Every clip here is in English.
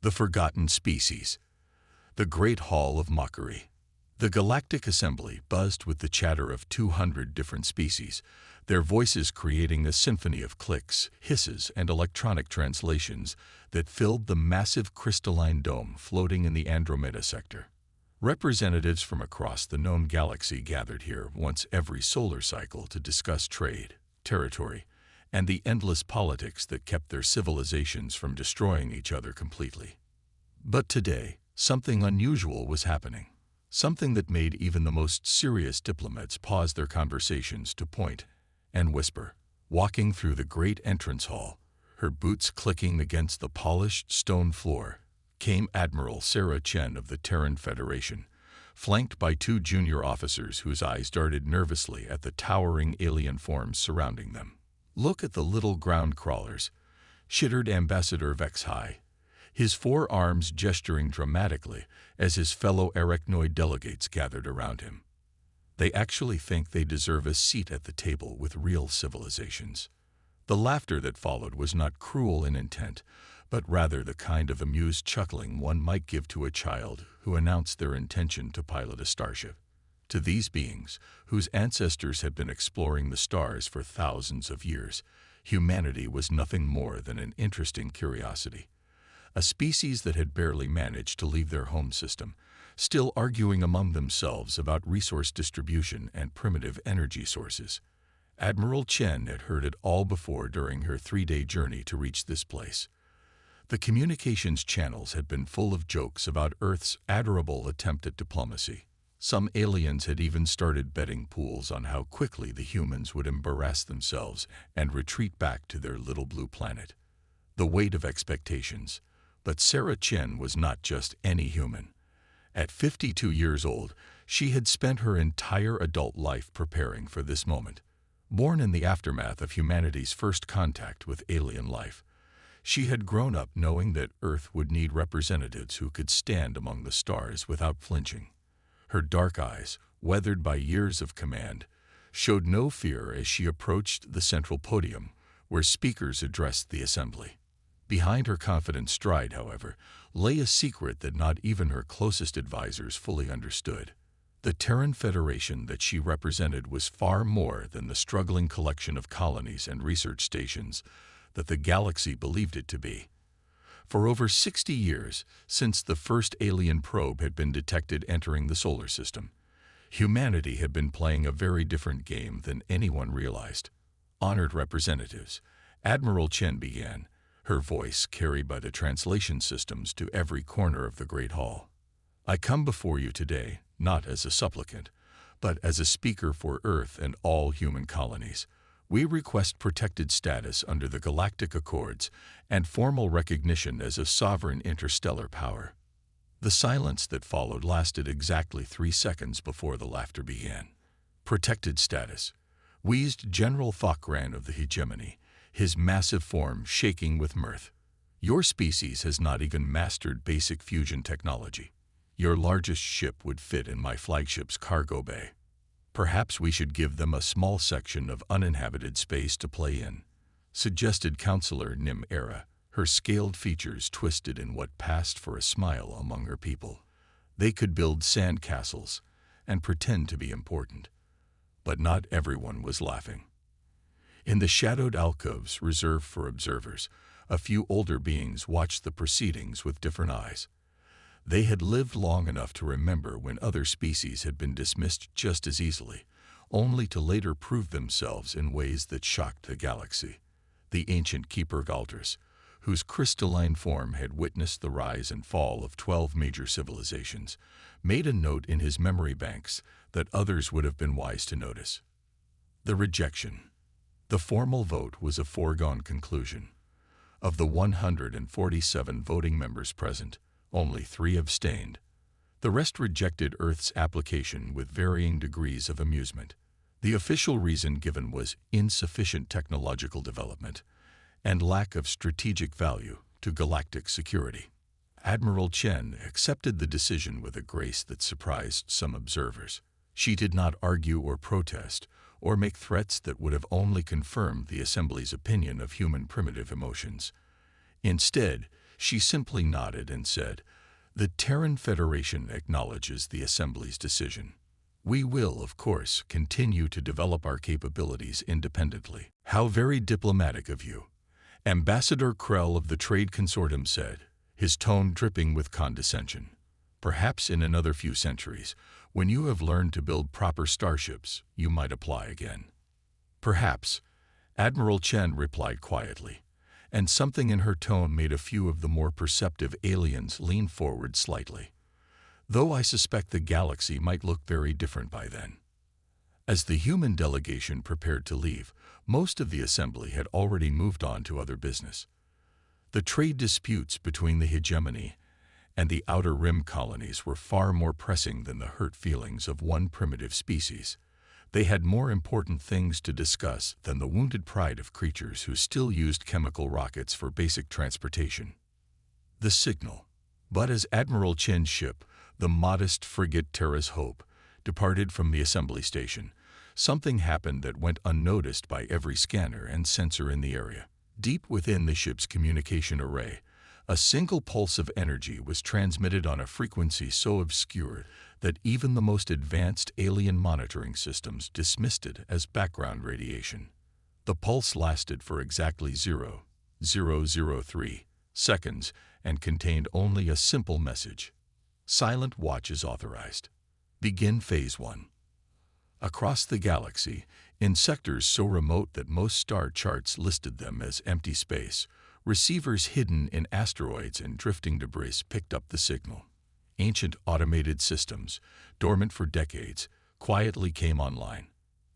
The Forgotten Species. The Great Hall of Mockery. The Galactic Assembly buzzed with the chatter of 200 different species, their voices creating a symphony of clicks, hisses, and electronic translations that filled the massive crystalline dome floating in the Andromeda sector. Representatives from across the known galaxy gathered here once every solar cycle to discuss trade, territory, and the endless politics that kept their civilizations from destroying each other completely. But today, something unusual was happening. Something that made even the most serious diplomats pause their conversations to point and whisper. Walking through the great entrance hall, her boots clicking against the polished stone floor, came Admiral Sarah Chen of the Terran Federation, flanked by two junior officers whose eyes darted nervously at the towering alien forms surrounding them. "Look at the little ground crawlers," shittered Ambassador Vexhai, his four arms gesturing dramatically as his fellow arachnoid delegates gathered around him. "They actually think they deserve a seat at the table with real civilizations." The laughter that followed was not cruel in intent, but rather the kind of amused chuckling one might give to a child who announced their intention to pilot a starship. To these beings, whose ancestors had been exploring the stars for thousands of years, humanity was nothing more than an interesting curiosity. A species that had barely managed to leave their home system, still arguing among themselves about resource distribution and primitive energy sources. Admiral Chen had heard it all before during her 3-day journey to reach this place. The communications channels had been full of jokes about Earth's adorable attempt at diplomacy. Some aliens had even started betting pools on how quickly the humans would embarrass themselves and retreat back to their little blue planet. The weight of expectations. But Sarah Chen was not just any human. At 52 years old, she had spent her entire adult life preparing for this moment. Born in the aftermath of humanity's first contact with alien life, she had grown up knowing that Earth would need representatives who could stand among the stars without flinching. Her dark eyes, weathered by years of command, showed no fear as she approached the central podium, where speakers addressed the assembly. Behind her confident stride, however, lay a secret that not even her closest advisors fully understood. The Terran Federation that she represented was far more than the struggling collection of colonies and research stations that the galaxy believed it to be. For over 60 years, since the first alien probe had been detected entering the solar system, humanity had been playing a very different game than anyone realized. "Honored representatives," Admiral Chen began, her voice carried by the translation systems to every corner of the Great Hall. "I come before you today, not as a supplicant, but as a speaker for Earth and all human colonies. We request protected status under the Galactic Accords and formal recognition as a sovereign interstellar power." The silence that followed lasted exactly 3 seconds before the laughter began. "Protected status," wheezed General Thokran of the Hegemony, his massive form shaking with mirth. "Your species has not even mastered basic fusion technology. Your largest ship would fit in my flagship's cargo bay. Perhaps we should give them a small section of uninhabited space to play in," suggested Counselor Nim Era, her scaled features twisted in what passed for a smile among her people. They could build sand castles and pretend to be important. But not everyone was laughing. In the shadowed alcoves reserved for observers, a few older beings watched the proceedings with different eyes. They had lived long enough to remember when other species had been dismissed just as easily, only to later prove themselves in ways that shocked the galaxy. The ancient Keeper Galters, whose crystalline form had witnessed the rise and fall of 12 major civilizations, made a note in his memory banks that others would have been wise to notice. The rejection. The formal vote was a foregone conclusion. Of the 147 voting members present, only 3 abstained. The rest rejected Earth's application with varying degrees of amusement. The official reason given was insufficient technological development and lack of strategic value to galactic security. Admiral Chen accepted the decision with a grace that surprised some observers. She did not argue or protest, or make threats that would have only confirmed the Assembly's opinion of human primitive emotions. Instead, She simply nodded and said, "The Terran Federation acknowledges the Assembly's decision. We will, of course, continue to develop our capabilities independently." "How very diplomatic of you," Ambassador Krell of the Trade Consortium said, his tone dripping with condescension. "Perhaps in another few centuries, when you have learned to build proper starships, you might apply again." "Perhaps," Admiral Chen replied quietly, and something in her tone made a few of the more perceptive aliens lean forward slightly. "Though I suspect the galaxy might look very different by then." As the human delegation prepared to leave, most of the assembly had already moved on to other business. The trade disputes between the hegemony and the Outer Rim colonies were far more pressing than the hurt feelings of one primitive species. They had more important things to discuss than the wounded pride of creatures who still used chemical rockets for basic transportation. The signal. But as Admiral Chen's ship, the modest frigate Terra's Hope, departed from the assembly station, something happened that went unnoticed by every scanner and sensor in the area. Deep within the ship's communication array, a single pulse of energy was transmitted on a frequency so obscure that even the most advanced alien monitoring systems dismissed it as background radiation. The pulse lasted for exactly 0.003 seconds and contained only a simple message: "Silent watch is authorized. Begin Phase 1." Across the galaxy, in sectors so remote that most star charts listed them as empty space, receivers hidden in asteroids and drifting debris picked up the signal. Ancient automated systems, dormant for decades, quietly came online.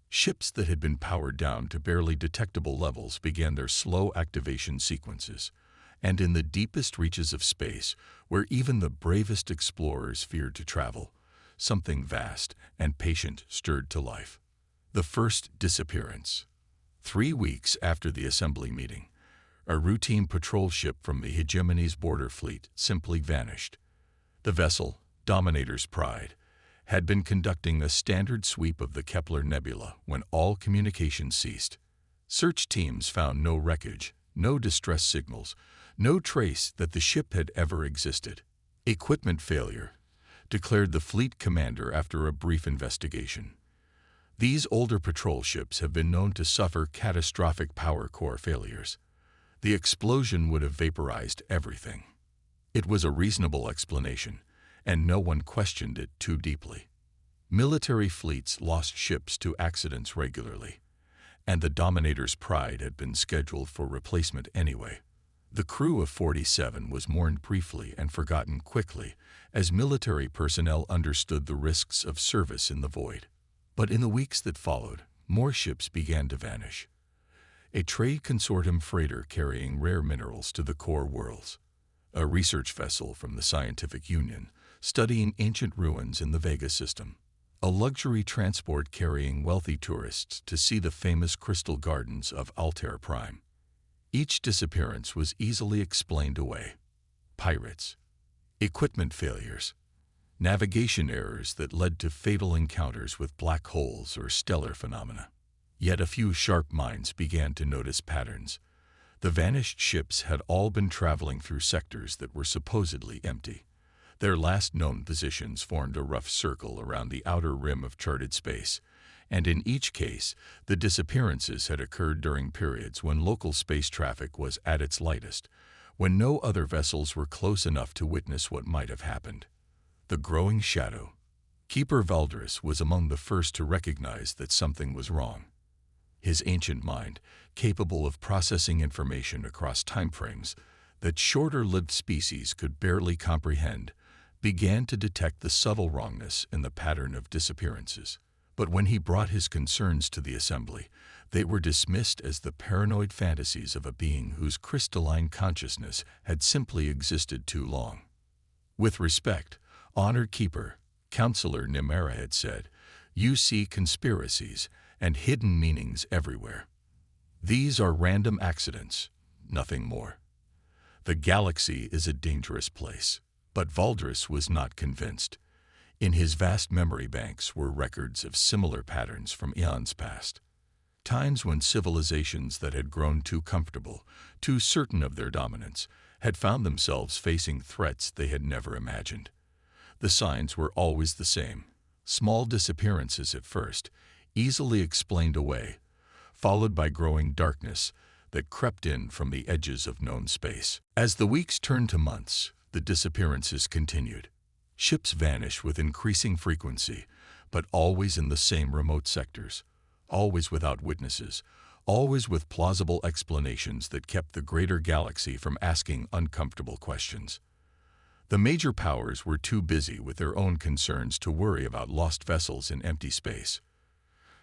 Ships that had been powered down to barely detectable levels began their slow activation sequences. And in the deepest reaches of space, where even the bravest explorers feared to travel, something vast and patient stirred to life. The first disappearance. 3 weeks after the assembly meeting, a routine patrol ship from the hegemony's border fleet simply vanished. The vessel, Dominator's Pride, had been conducting a standard sweep of the Kepler Nebula when all communication ceased. Search teams found no wreckage, no distress signals, no trace that the ship had ever existed. "Equipment failure," declared the fleet commander after a brief investigation. These older patrol ships have been known to suffer catastrophic power core failures. The explosion would have vaporized everything. It was a reasonable explanation, and no one questioned it too deeply. Military fleets lost ships to accidents regularly, and the Dominator's Pride had been scheduled for replacement anyway. The crew of 47 was mourned briefly and forgotten quickly as military personnel understood the risks of service in the void. But in the weeks that followed, more ships began to vanish. A trade consortium freighter carrying rare minerals to the core worlds, a research vessel from the Scientific Union studying ancient ruins in the Vega system, a luxury transport carrying wealthy tourists to see the famous crystal gardens of Altair Prime. Each disappearance was easily explained away. Pirates, equipment failures, navigation errors that led to fatal encounters with black holes or stellar phenomena. Yet a few sharp minds began to notice patterns. The vanished ships had all been traveling through sectors that were supposedly empty. Their last known positions formed a rough circle around the outer rim of charted space, and in each case, the disappearances had occurred during periods when local space traffic was at its lightest, when no other vessels were close enough to witness what might have happened. The growing shadow. Keeper Valdris was among the first to recognize that something was wrong. His ancient mind, capable of processing information across timeframes that shorter-lived species could barely comprehend, began to detect the subtle wrongness in the pattern of disappearances. But when he brought his concerns to the assembly, they were dismissed as the paranoid fantasies of a being whose crystalline consciousness had simply existed too long. With respect, Honored Keeper, Counselor Nimera had said, "You see conspiracies and hidden meanings everywhere. These are random accidents, nothing more. The galaxy is a dangerous place." But Valdris was not convinced. In his vast memory banks were records of similar patterns from eons past. Times when civilizations that had grown too comfortable, too certain of their dominance, had found themselves facing threats they had never imagined. The signs were always the same: small disappearances at first, easily explained away, followed by growing darkness that crept in from the edges of known space. As the weeks turned to months, the disappearances continued. Ships vanished with increasing frequency, but always in the same remote sectors, always without witnesses, always with plausible explanations that kept the greater galaxy from asking uncomfortable questions. The major powers were too busy with their own concerns to worry about lost vessels in empty space.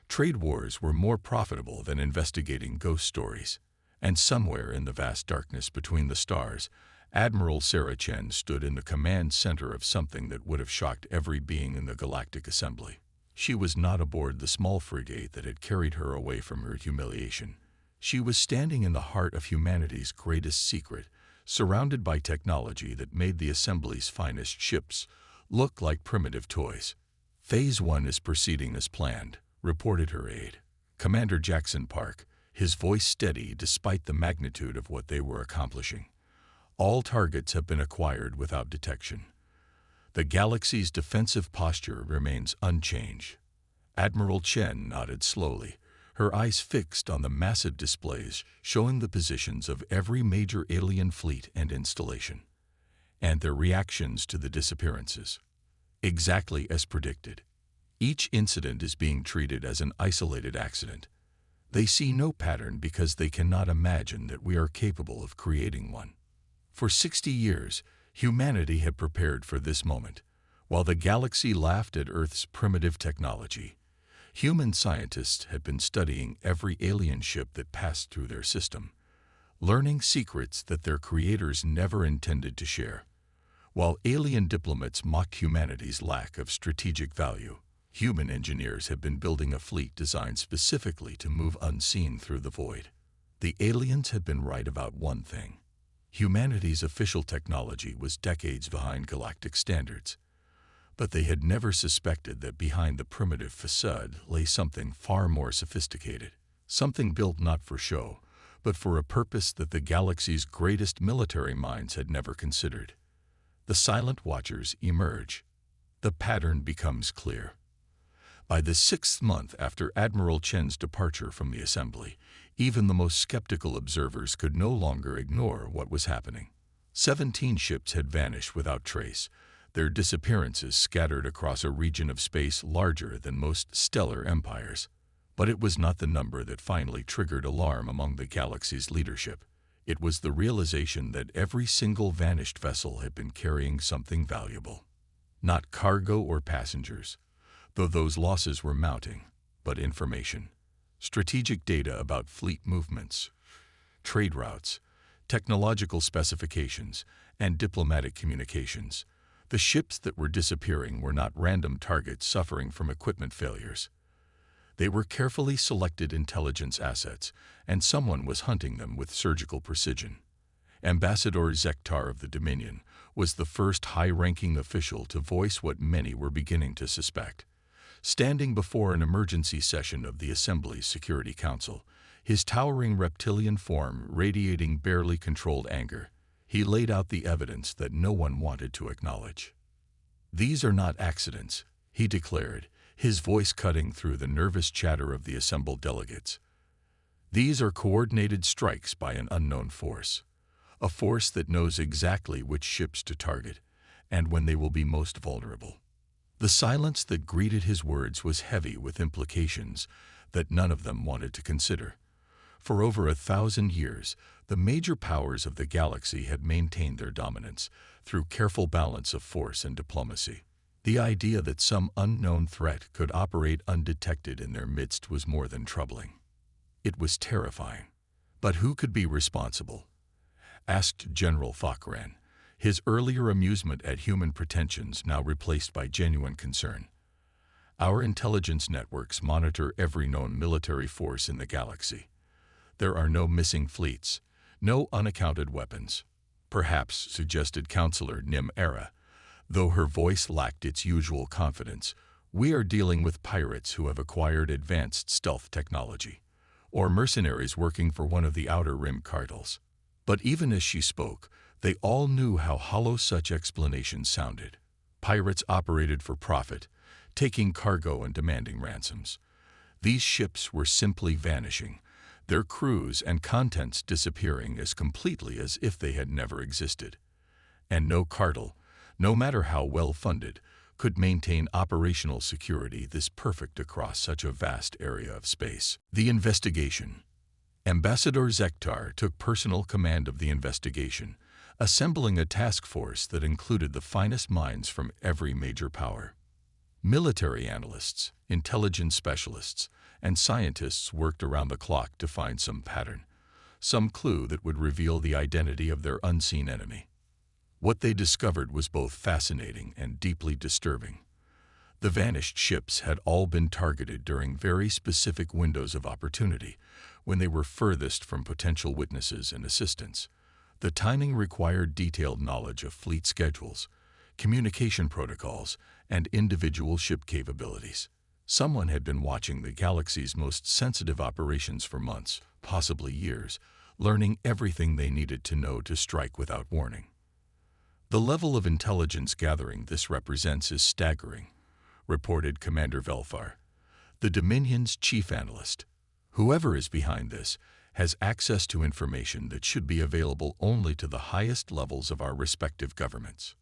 Trade wars were more profitable than investigating ghost stories, and somewhere in the vast darkness between the stars, Admiral Sarah Chen stood in the command center of something that would have shocked every being in the Galactic Assembly. She was not aboard the small frigate that had carried her away from her humiliation. She was standing in the heart of humanity's greatest secret, surrounded by technology that made the Assembly's finest ships look like primitive toys. Phase 1 is proceeding as planned, reported her aide, Commander Jackson Park, his voice steady despite the magnitude of what they were accomplishing. All targets have been acquired without detection. The galaxy's defensive posture remains unchanged. Admiral Chen nodded slowly, her eyes fixed on the massive displays showing the positions of every major alien fleet and installation, and their reactions to the disappearances. Exactly as predicted. Each incident is being treated as an isolated accident. They see no pattern because they cannot imagine that we are capable of creating one. For 60 years, humanity had prepared for this moment. While the galaxy laughed at Earth's primitive technology, human scientists had been studying every alien ship that passed through their system, learning secrets that their creators never intended to share. While alien diplomats mocked humanity's lack of strategic value, human engineers have been building a fleet designed specifically to move unseen through the void. The aliens had been right about one thing. Humanity's official technology was decades behind galactic standards, but they had never suspected that behind the primitive facade lay something far more sophisticated, something built not for show, but for a purpose that the galaxy's greatest military minds had never considered. The Silent Watchers emerge. The pattern becomes clear. By the 6th month after Admiral Chen's departure from the Assembly, even the most skeptical observers could no longer ignore what was happening. 17 ships had vanished without trace, their disappearances scattered across a region of space larger than most stellar empires. But it was not the number that finally triggered alarm among the galaxy's leadership. It was the realization that every single vanished vessel had been carrying something valuable. Not cargo or passengers, though those losses were mounting, but information. Strategic data about fleet movements, trade routes, technological specifications, and diplomatic communications. The ships that were disappearing were not random targets suffering from equipment failures. They were carefully selected intelligence assets, and someone was hunting them with surgical precision. Ambassador Zektar of the Dominion was the first high-ranking official to voice what many were beginning to suspect. Standing before an emergency session of the Assembly's Security Council, his towering reptilian form radiating barely controlled anger, he laid out the evidence that no one wanted to acknowledge. "These are not accidents," he declared, his voice cutting through the nervous chatter of the assembled delegates. "These are coordinated strikes by an unknown force, a force that knows exactly which ships to target and when they will be most vulnerable." The silence that greeted his words was heavy with implications that none of them wanted to consider. For over 1,000 years, the major powers of the galaxy had maintained their dominance through careful balance of force and diplomacy. The idea that some unknown threat could operate undetected in their midst was more than troubling. It was terrifying. But who could be responsible? Asked General Fakran, his earlier amusement at human pretensions now replaced by genuine concern. "Our intelligence networks monitor every known military force in the galaxy. There are no missing fleets, no unaccounted weapons." "Perhaps," suggested Counselor Nim Era, though her voice lacked its usual confidence, "we are dealing with pirates who have acquired advanced stealth technology, or mercenaries working for one of the Outer Rim cartels." But even as she spoke, They all knew how hollow such explanations sounded. Pirates operated for profit, taking cargo and demanding ransoms. These ships were simply vanishing, their crews and contents disappearing as completely as if they had never existed. And no cartel, no matter how well funded, could maintain operational security this perfect across such a vast area of space. The investigation. Ambassador Zektar took personal command of the investigation, assembling a task force that included the finest minds from every major power. Military analysts, intelligence specialists, and scientists worked around the clock to find some pattern, some clue that would reveal the identity of their unseen enemy. What they discovered was both fascinating and deeply disturbing. The vanished ships had all been targeted during very specific windows of opportunity, when they were furthest from potential witnesses and assistants. The timing required detailed knowledge of fleet schedules, communication protocols, and individual ship capabilities. Someone had been watching the galaxy's most sensitive operations for months, possibly years, learning everything they needed to know to strike without warning. The level of intelligence gathering this represents is staggering, reported Commander Velfar, the Dominion's chief analyst. Whoever is behind this has access to information that should be available only to the highest levels of our respective governments.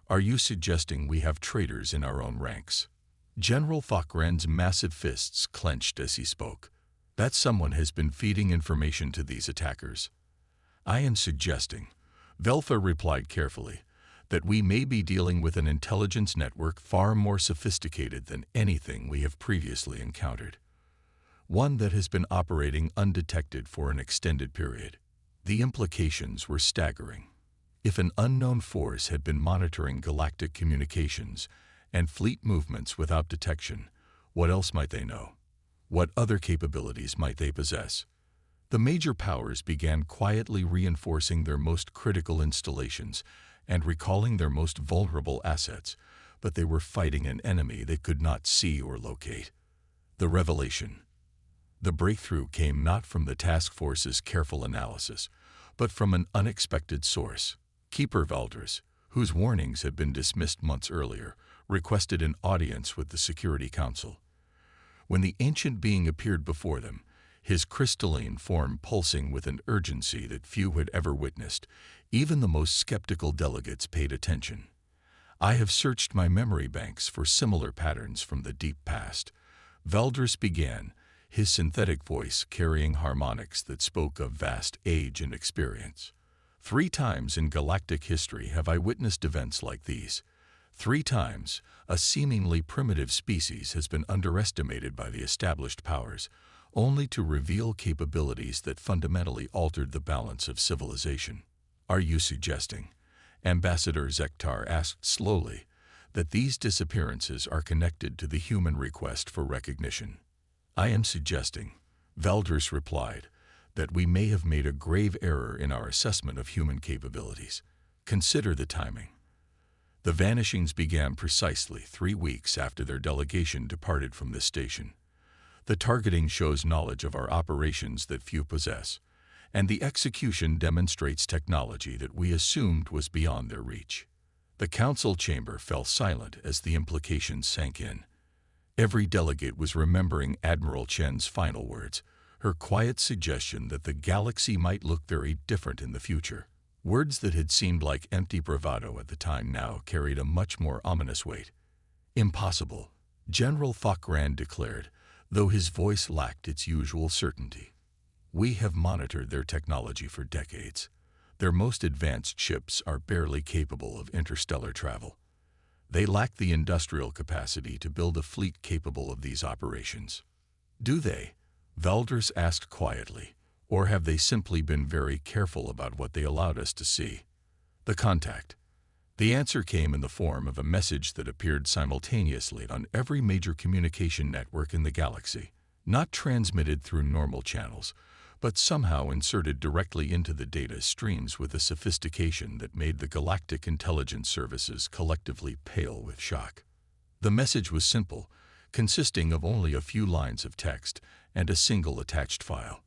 Are you suggesting we have traitors in our own ranks? General Thokran's massive fists clenched as he spoke. That someone has been feeding information to these attackers. I am suggesting, Velfar replied carefully, that we may be dealing with an intelligence network far more sophisticated than anything we have previously encountered. One that has been operating undetected for an extended period. The implications were staggering. If an unknown force had been monitoring galactic communications and fleet movements without detection, what else might they know? What other capabilities might they possess? The major powers began quietly reinforcing their most critical installations and recalling their most vulnerable assets, but they were fighting an enemy they could not see or locate. The revelation. The breakthrough came not from the task force's careful analysis, but from an unexpected source. Keeper Valdres, whose warnings had been dismissed months earlier, requested an audience with the Security Council. When the ancient being appeared before them, his crystalline form pulsing with an urgency that few had ever witnessed, even the most skeptical delegates paid attention. I have searched my memory banks for similar patterns from the deep past. Valdres began, his synthetic voice carrying harmonics that spoke of vast age and experience. 3 times in galactic history have I witnessed events like these. 3 times, a seemingly primitive species has been underestimated by the established powers, only to reveal capabilities that fundamentally altered the balance of civilization. Are you suggesting, Ambassador Zektar asked slowly, that these disappearances are connected to the human request for recognition? I am suggesting, Valdres replied, that we may have made a grave error in our assessment of human capabilities. Consider the timing. The vanishings began precisely 3 weeks after their delegation departed from this station. The targeting shows knowledge of our operations that few possess, and the execution demonstrates technology that we assumed was beyond their reach. The council chamber fell silent as the implications sank in. Every delegate was remembering Admiral Chen's final words, her quiet suggestion that the galaxy might look very different in the future. Words that had seemed like empty bravado at the time now carried a much more ominous weight. Impossible, General Thokran declared, though his voice lacked its usual certainty. We have monitored their technology for decades. Their most advanced ships are barely capable of interstellar travel. They lack the industrial capacity to build a fleet capable of these operations. Do they? Valdres asked quietly, or have they simply been very careful about what they allowed us to see? The contact. The answer came in the form of a message that appeared simultaneously on every major communication network in the galaxy, not transmitted through normal channels, but somehow inserted directly into the data streams with a sophistication that made the galactic intelligence services collectively pale with shock. The message was simple, consisting of only a few lines of text and a single attached file.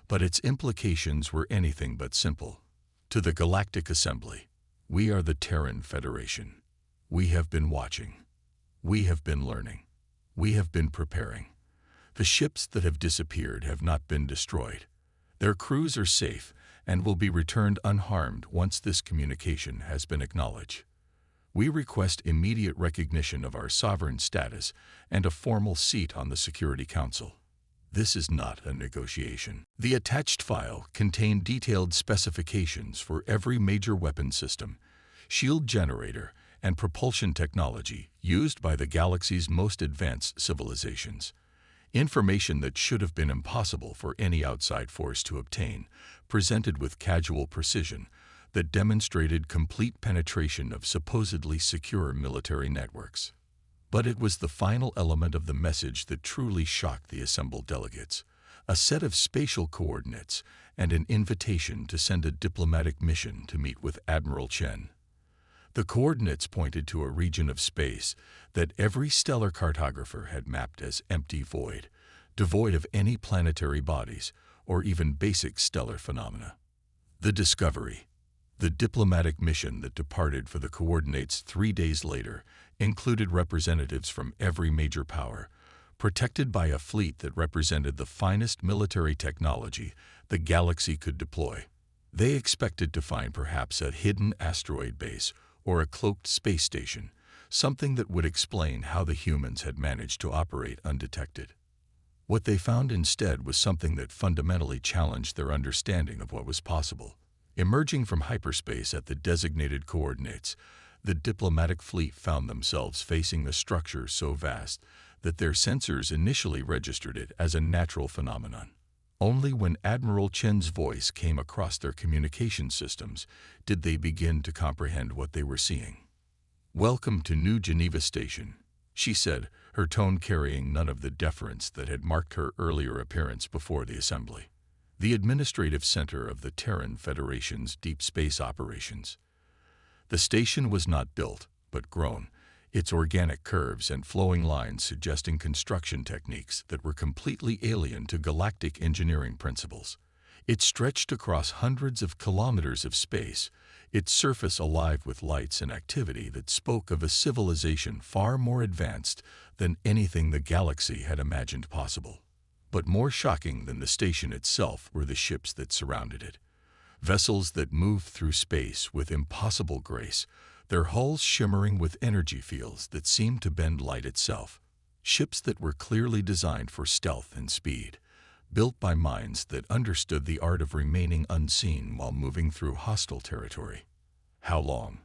But its implications were anything but simple. To the Galactic Assembly, we are the Terran Federation. We have been watching. We have been learning. We have been preparing. The ships that have disappeared have not been destroyed. Their crews are safe and will be returned unharmed once this communication has been acknowledged. We request immediate recognition of our sovereign status and a formal seat on the Security Council. This is not a negotiation. The attached file contained detailed specifications for every major weapon system, shield generator, and propulsion technology used by the galaxy's most advanced civilizations. Information that should have been impossible for any outside force to obtain, presented with casual precision, that demonstrated complete penetration of supposedly secure military networks. But it was the final element of the message that truly shocked the assembled delegates: a set of spatial coordinates and an invitation to send a diplomatic mission to meet with Admiral Chen. The coordinates pointed to a region of space that every stellar cartographer had mapped as empty void, devoid of any planetary bodies or even basic stellar phenomena. The Discovery, the diplomatic mission that departed for the coordinates 3 days later, included representatives from every major power, protected by a fleet that represented the finest military technology the galaxy could deploy. They expected to find perhaps a hidden asteroid base or a cloaked space station, something that would explain how the humans had managed to operate undetected. What they found instead was something that fundamentally challenged their understanding of what was possible. Emerging from hyperspace at the designated coordinates, the diplomatic fleet found themselves facing a structure so vast that their sensors initially registered it as a natural phenomenon. Only when Admiral Chen's voice came across their communication systems did they begin to comprehend what they were seeing. "Welcome to New Geneva Station," she said, her tone carrying none of the deference that had marked her earlier appearance before the assembly. The administrative center of the Terran Federation's deep space operations. The station was not built, but grown, its organic curves and flowing lines suggesting construction techniques that were completely alien to galactic engineering principles. It stretched across hundreds of kilometers of space, its surface alive with lights and activity that spoke of a civilization far more advanced than anything the galaxy had imagined possible. But more shocking than the station itself were the ships that surrounded it. Vessels that moved through space with impossible grace, their hulls shimmering with energy fields that seemed to bend light itself. Ships that were clearly designed for stealth and speed, built by minds that understood the art of remaining unseen while moving through hostile territory. "How long?"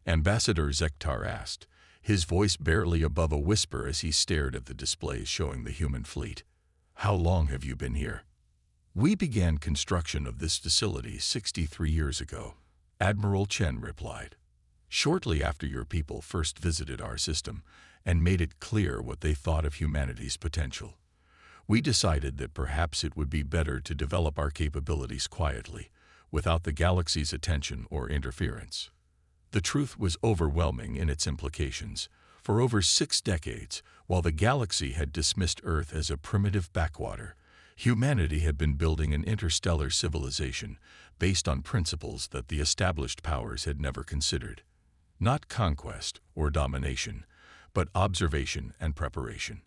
Ambassador Zektar asked, his voice barely above a whisper as he stared at the displays showing the human fleet. "How long have you been here?" "We began construction of this facility 63 years ago," Admiral Chen replied. "Shortly after your people first visited our system and made it clear what they thought of humanity's potential. We decided that perhaps it would be better to develop our capabilities quietly, without the galaxy's attention or interference." The truth was overwhelming in its implications. For over 6 decades, while the galaxy had dismissed Earth as a primitive backwater, humanity had been building an interstellar civilization based on principles that the established powers had never considered. Not conquest or domination, but observation and preparation.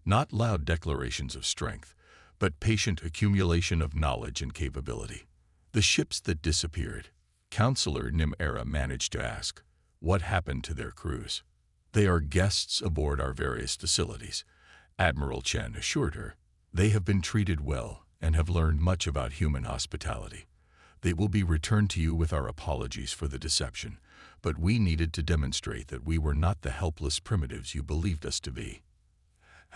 Not loud declarations of strength, but patient accumulation of knowledge and capability. The ships that disappeared, Counselor Nimera managed to ask, what happened to their crews? "They are guests aboard our various facilities," Admiral Chen assured her. "They have been treated well and have learned much about human hospitality. They will be returned to you with our apologies for the deception, but we needed to demonstrate that we were not the helpless primitives you believed us to be."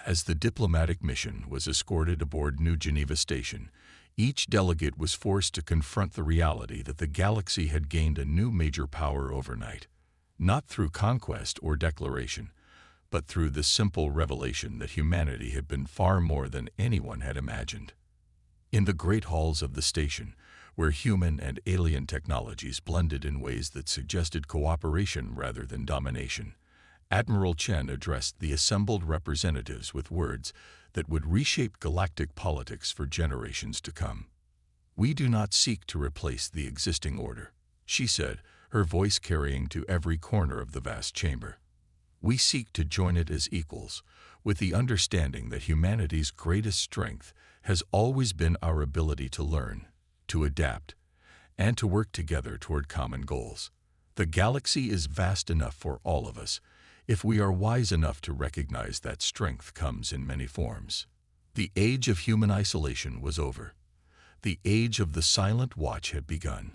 As the diplomatic mission was escorted aboard New Geneva Station, each delegate was forced to confront the reality that the galaxy had gained a new major power overnight, not through conquest or declaration, but through the simple revelation that humanity had been far more than anyone had imagined. In the great halls of the station, where human and alien technologies blended in ways that suggested cooperation rather than domination, Admiral Chen addressed the assembled representatives with words that would reshape galactic politics for generations to come. "We do not seek to replace the existing order," she said, her voice carrying to every corner of the vast chamber. "We seek to join it as equals, with the understanding that humanity's greatest strength has always been our ability to learn, to adapt, and to work together toward common goals. The galaxy is vast enough for all of us, if we are wise enough to recognize that strength comes in many forms." The age of human isolation was over. The age of the silent watch had begun.